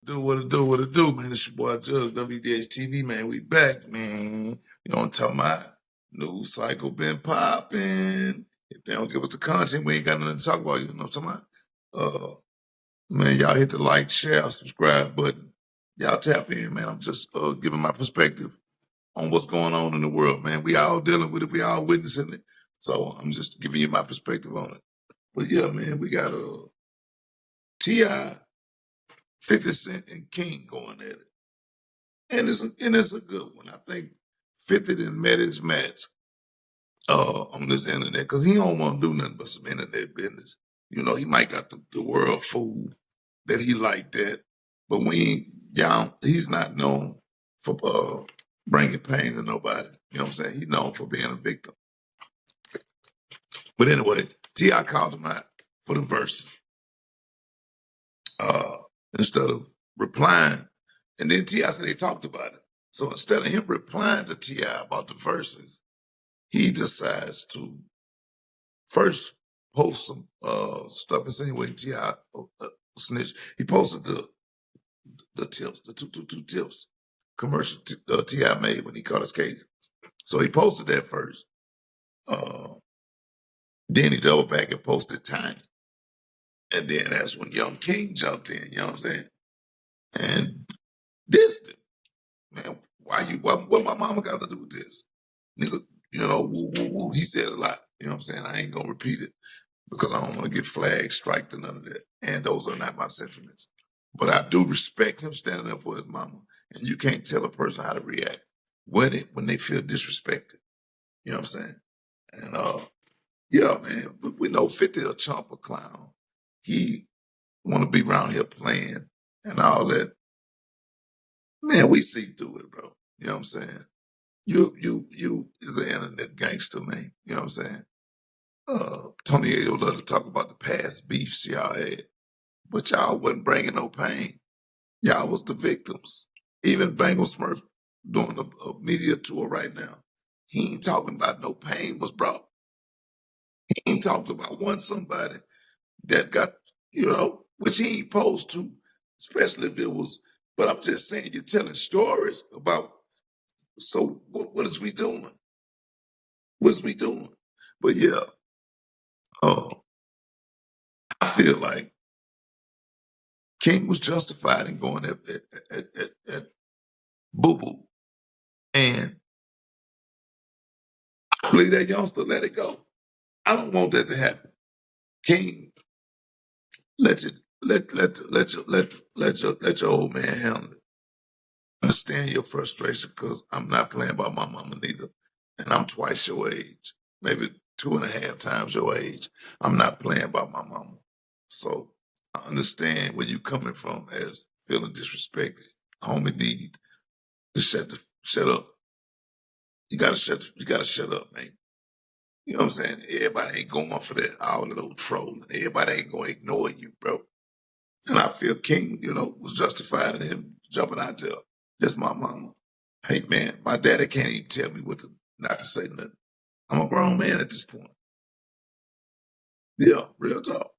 What it do, man? It's your boy Judge, WDH TV, man. We back, man. You know what I'm talking about? News cycle been popping. If they don't give us the content, we ain't got nothing to talk about. You know what I'm talking about? Man, y'all hit the like, share, subscribe button. Y'all tap in, man. I'm just giving my perspective on what's going on in the world, man. We all dealing with it. We all witnessing it. So I'm just giving you my perspective on it. But yeah, man, we got T.I., 50 Cent, and King going at it. And it's a good one. I think 50 done met his match on this internet because he don't want to do nothing but some internet business. You know, he might got the world fooled that he like that, but he's not known for bringing pain to nobody. You know what I'm saying? He's known for being a victim. But anyway, T.I. called him out for the verses uh, instead of replying. And then T.I. said they talked about it. So instead of him replying to T.I. about the verses, he decides to first post some stuff insinuating T.I. Snitch. He posted the tips, the two tips commercial T.I. made when he caught his case. So he posted that first. Then he doubled back and posted Tiny. And then that's when Young King jumped in, you know what I'm saying? And dissed him. Man, what my mama got to do with this? Nigga, you know, woo, woo, woo. He said a lot. You know what I'm saying? I ain't gonna repeat it because I don't want to get flagged, striked, and none of that. And those are not my sentiments. But I do respect him standing up for his mama. And you can't tell a person how to react when they feel disrespected. You know what I'm saying? And yeah, man, but we know 50 a chump, a clown. He want to be around here playing and all that. Man, we see through it, bro. You know what I'm saying? You is an internet gangster, man. You know what I'm saying? Tony A love to talk about the past beefs y'all had, but y'all wasn't bringing no pain. Y'all was the victims. Even Bangle Smurf doing a media tour right now. He ain't talking about no pain was brought. He ain't talking about somebody that got, which he ain't supposed to, especially if it was. But I'm just saying, you're telling stories about. So what is we doing? What is we doing? But yeah, uh, I feel like King was justified in going at Boo Boo, and I believe that youngster let it go. I don't want that to happen. King, let your let your old man handle it. Understand your frustration because I'm not playing by my mama neither, and I'm twice your age, maybe 2.5 times your age. I'm not playing by my mama, so I understand where you coming from as feeling disrespected. Homie need to shut up. You gotta shut up, man. You know what I'm saying? Everybody ain't going for that, all that old trolling. Everybody ain't gonna ignore you, bro. And I feel King, was justified in him jumping out there. That's my mama. Hey man, my daddy can't even tell me not to say nothing. I'm a grown man at this point. Yeah, real talk.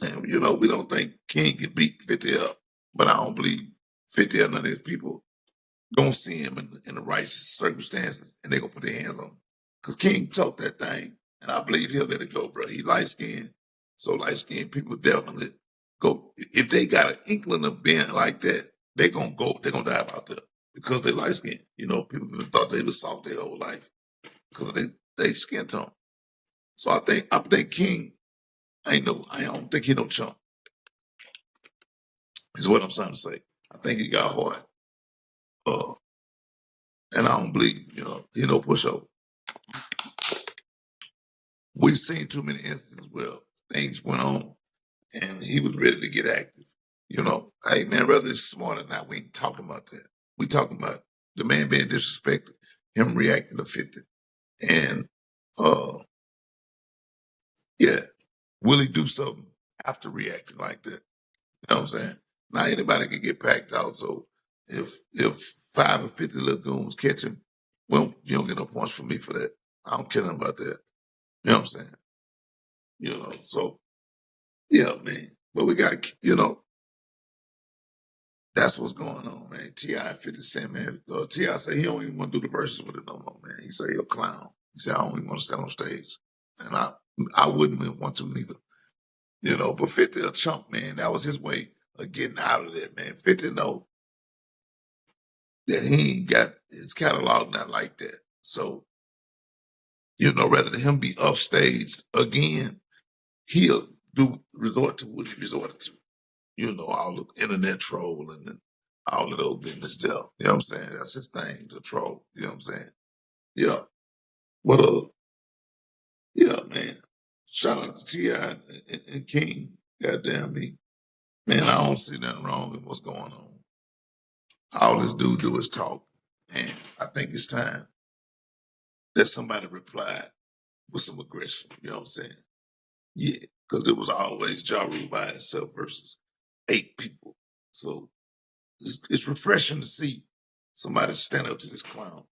And we don't think King can beat 50 up, but I don't believe 50 or none of his people gonna see him in the right circumstances and they gonna put their hands on him. Cause King told that thing, and I believe he'll let it go, bro. He light skinned, so light skinned people definitely go. If they got an inkling of being like that, they gonna go. They gonna dive out there because they light skinned. People thought they was soft their whole life because they skin tone. So I think King ain't no. I don't think he no chump. Is what I'm trying to say. I think he got heart, uh, and I don't believe he no pushover. We've seen too many instances where things went on and he was ready to get active. Hey man, whether it's smart or not, we ain't talking about that. We talking about the man being disrespected, him reacting to 50. And uh yeah, will he do something after reacting like that? You know what I'm saying? Now anybody can get packed out. So if 5 or 50 little goons catch him, well, you don't get no points from me for that. I don't care nothing about that. You know what I'm saying? So yeah, man. But we got, that's what's going on, man. T.I. 50 Cent, man. T.I. said he don't even want to do the verses with it no more, man. He said he a clown. He said, I don't even want to stand on stage. And I wouldn't want to neither. You know, but 50 a chump, man. That was his way of getting out of that, man. 50 know that he ain't got his catalog not like that. So, you know, rather than him be upstaged again, he'll resort to what he resorted to. You know, all the internet trolling and all of those business stuff. You know what I'm saying? That's his thing, the troll. You know what I'm saying? Yeah. But yeah, man. Shout out to T.I. and King. Goddamn me. Man, I don't see nothing wrong in what's going on. All this dude do is talk. And I think it's time that somebody replied with some aggression. You know what I'm saying? Yeah. Because it was always Ja Rule by itself versus 8 people. So it's refreshing to see somebody stand up to this clown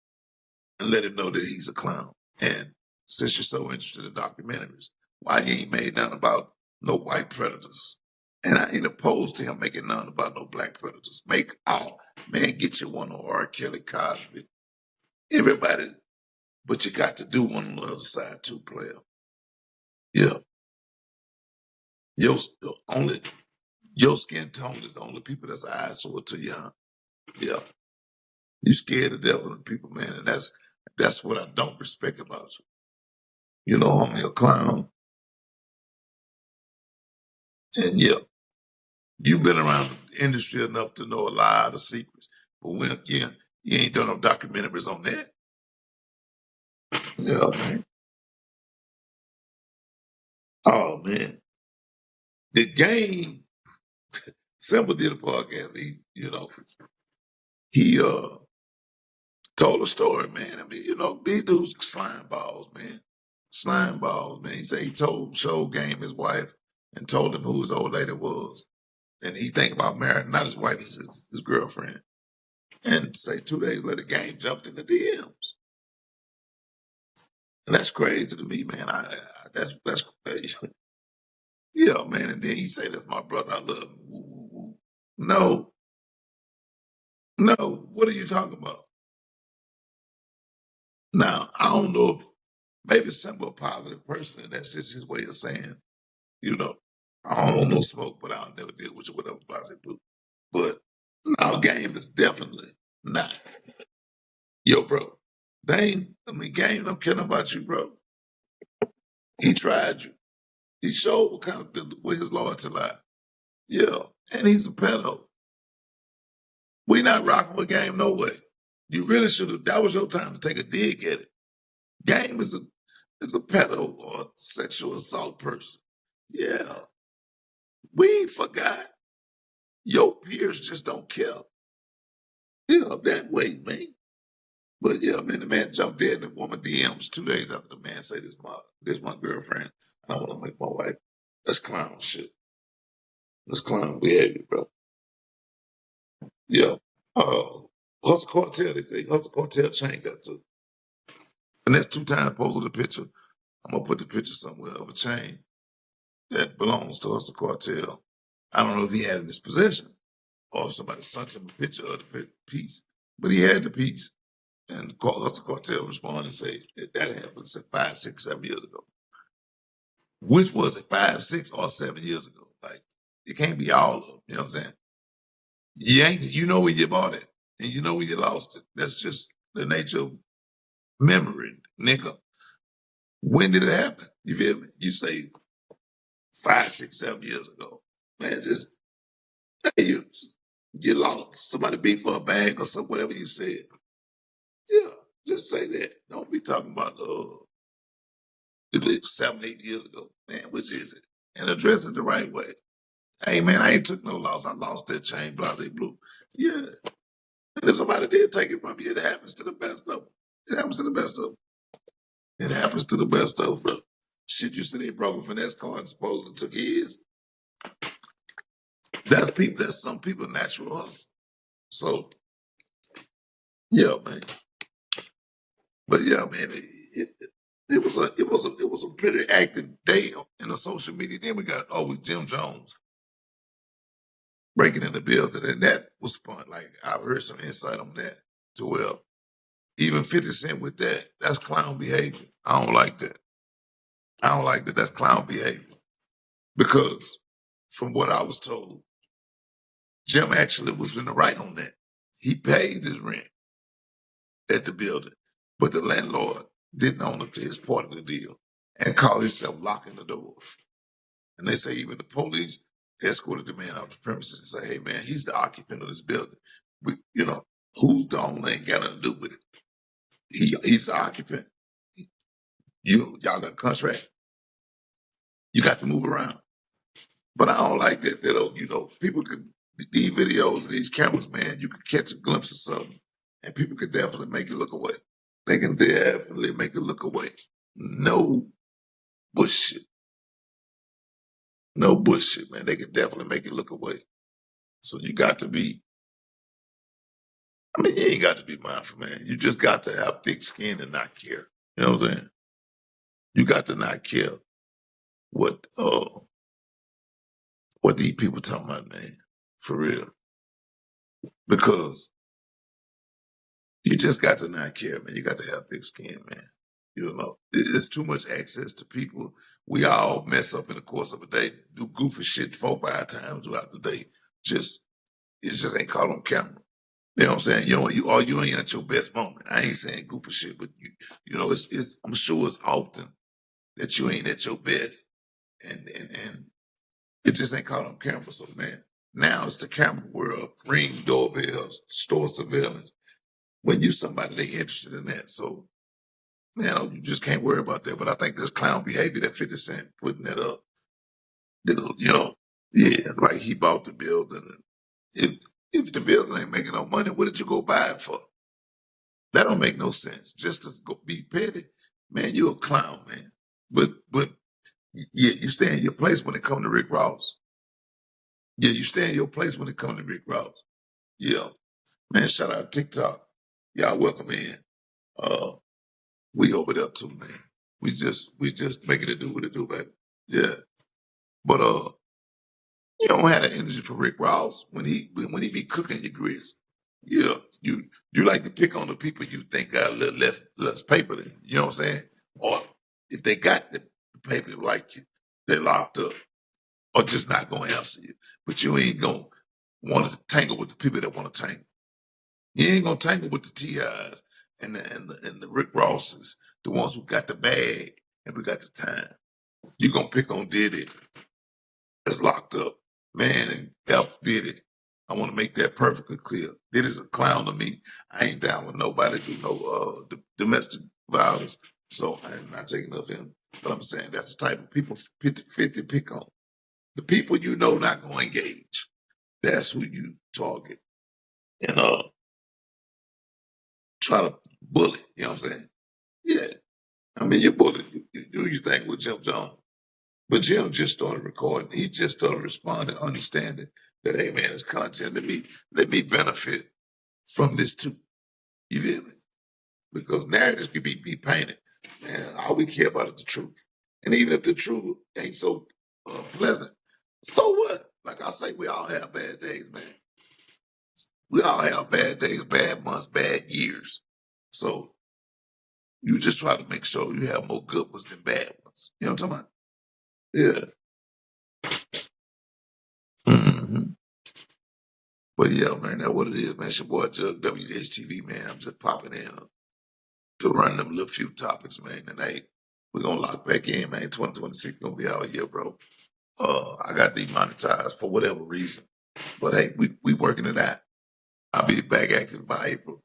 and let him know that he's a clown. And since you're so interested in documentaries, why you ain't made none about no white predators? And I ain't opposed to him making none about no black predators. Make all man, get you one on R. Kelly, Cosby, everybody, but you got to do one on the other side too, player. Yeah, your only your skin tone is the only people that's eyes sore to you. Huh? Yeah, you scared to death of the people, man, and that's what I don't respect about you. You know, I'm a clown, and yeah, you've been around the industry enough to know a lot of secrets. But when you ain't done no documentaries on that. Yeah, man. Oh man, the game. Simba did a podcast. He told a story, man. I mean, you know, these dudes slime balls, man. Slime balls, man. He said he showed Game his wife and told him who his old lady was. And he think about marrying, not his wife, his girlfriend. And say 2 days later, Game jumped in the DMs. And that's crazy to me, man. That's crazy. Yeah, man. And then he say, that's my brother. I love him. Woo, woo, woo. No, no. What are you talking about? Now, I don't know if maybe Simba a positive person, and that's just his way of saying, you know, I don't want no smoke, but I'll never deal with you, whatever Blase Blue. But now Game is definitely not. Yo, bro. Game don't care about you, bro. He tried you. He showed what kind of where his loyalty lie. Yeah. And he's a pedo. We not rocking with Game no way. You really should have that was your time to take a dig at it. Game is a pedo or sexual assault person. Yeah. We ain't forgot. Your peers just don't care. Yeah, that way, man. But yeah, man, the man jumped in the woman DMs 2 days after the man said this my girlfriend. I want to make my wife. That's clown shit. That's clown behavior, bro. Yeah. Uh Hustle Cartel, they say Hustle Cartel chain got to. And that's 2 times posted a picture. I'm gonna put the picture somewhere of a chain that belongs to Hustle Cartel. I don't know if he had it in his possession or if somebody sent him a picture of the piece, but he had the piece. And Hustle Cartel responded and say that happened say 5, 6, 7 years ago. Which was it 5, 6, or 7 years ago? Like it can't be all of them. You know what I'm saying? You know when you bought it and you know when you lost it. That's just the nature of memory, nigga. When did it happen? You feel me? You say 5, 6, 7 years ago. Man, just hey, you lost. Somebody beat for a bag or something, whatever you said. Yeah, just say that. Don't be talking about it was 7, 8 years ago. Man, which is it? And address it the right way. Hey man, I ain't took no loss. I lost that chain, Blase Blue. Yeah. And if somebody did take it from you, it happens to the best of them. It happens to the best of them. It happens to the best of them, bro. Shit, you said they broke a finesse card and supposedly took his. That's some people natural hustle. So yeah, man. But yeah, man, it was a pretty active day in the social media. Then we got with Jim Jones. breaking in the building, and that was fun. Like I've heard some insight on that to where even 50 Cent with that, that's clown behavior. I don't like that. I don't like that. That's clown behavior because from what I was told, Jim actually was in the right on that. He paid his rent at the building, but the landlord didn't own up to his part of the deal and called himself locking the doors. And they say even the police escorted the man out the premises and say, "Hey man, he's the occupant of this building. Who's the owner ain't got nothing to do with it. He's the occupant. Y'all got a contract. You got to move around." But I don't like that. People could these videos, these cameras, man, you could catch a glimpse of something, and people could definitely make you look away. They can definitely make you look away. No bullshit. No bullshit, man. They can definitely make you look away. So you got to be. I mean, you ain't got to be mindful, man. You just got to have thick skin and not care. You know what I'm saying? You got to not care what what these people talking about, man. For real. Because you just got to not care, man. You got to have thick skin, man. It's too much access to people. We all mess up in the course of a day, do goofy shit 4-5 times throughout the day. It just ain't caught on camera. You know what I'm saying? You ain't at your best moment. I ain't saying goofy shit, but I'm sure it's often that you ain't at your best, and it just ain't caught on camera. So man, now it's the camera world, ring doorbells, store surveillance. When you somebody they interested in that, so man, you just can't worry about that. But I think this clown behavior that 50 Cent putting that up, yeah, like he bought the building. If the building ain't making no money, what did you go buy it for? That don't make no sense. Just to go be petty, man, you a clown, man. But yeah, you stay in your place when it come to Rick Ross. Yeah, you stay in your place when it come to Rick Ross. Yeah, man. Shout out TikTok. Y'all welcome in. Uh, we over there too, man. We just making it do what it do, baby. Yeah, but you don't have the energy for Rick Ross when he be cooking your grits. Yeah, you like to pick on the people you think got a little less paper than you know what I'm saying? Or if they got the paper like you, they locked up or just not gonna answer you. But you ain't gonna want to tangle with the people that want to tangle. You ain't gonna tangle with the TIs and the Rick Rosses, the ones who got the bag and we got the time. You gonna pick on Diddy that's locked up. Man, and F Diddy. I want to make that perfectly clear. Diddy's a clown to me. I ain't down with nobody do no domestic violence. So I'm not taking up him. But I'm saying that's the type of people 50 pick on. The people you know not going to engage. That's who you target. And try to bully. You know what I'm saying? Yeah. I mean, you bully. You do your thing with Jim Jones. But Jim just started recording. He just started responding, understanding that, hey man, it's content. Let me benefit from this too. You feel me? Because narratives can be painted. Man, all we care about is the truth. And even if the truth ain't so pleasant, so what? Like I say, we all have bad days, man. We all have bad days, bad months, bad years. So you just try to make sure you have more good ones than bad ones. You know what I'm talking about? Yeah. But yeah, man, that's what it is, man. It's your boy Jug WDHTV, man. I'm just popping in to run them little few topics, man. And hey, we're gonna lock back in, man. 2026 gonna be out here, bro. I got demonetized for whatever reason. But hey, we working it out. I'll be back active by April.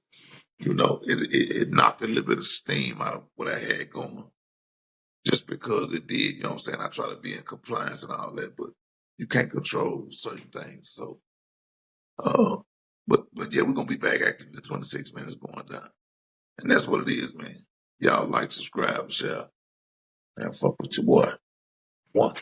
It knocked a little bit of steam out of what I had going. Just because it did, you know what I'm saying? I try to be in compliance and all that, but you can't control certain things. So but yeah, we're gonna be back active in 26 minutes going down. And that's what it is, man. Y'all like, subscribe, share, and fuck with your boy. One.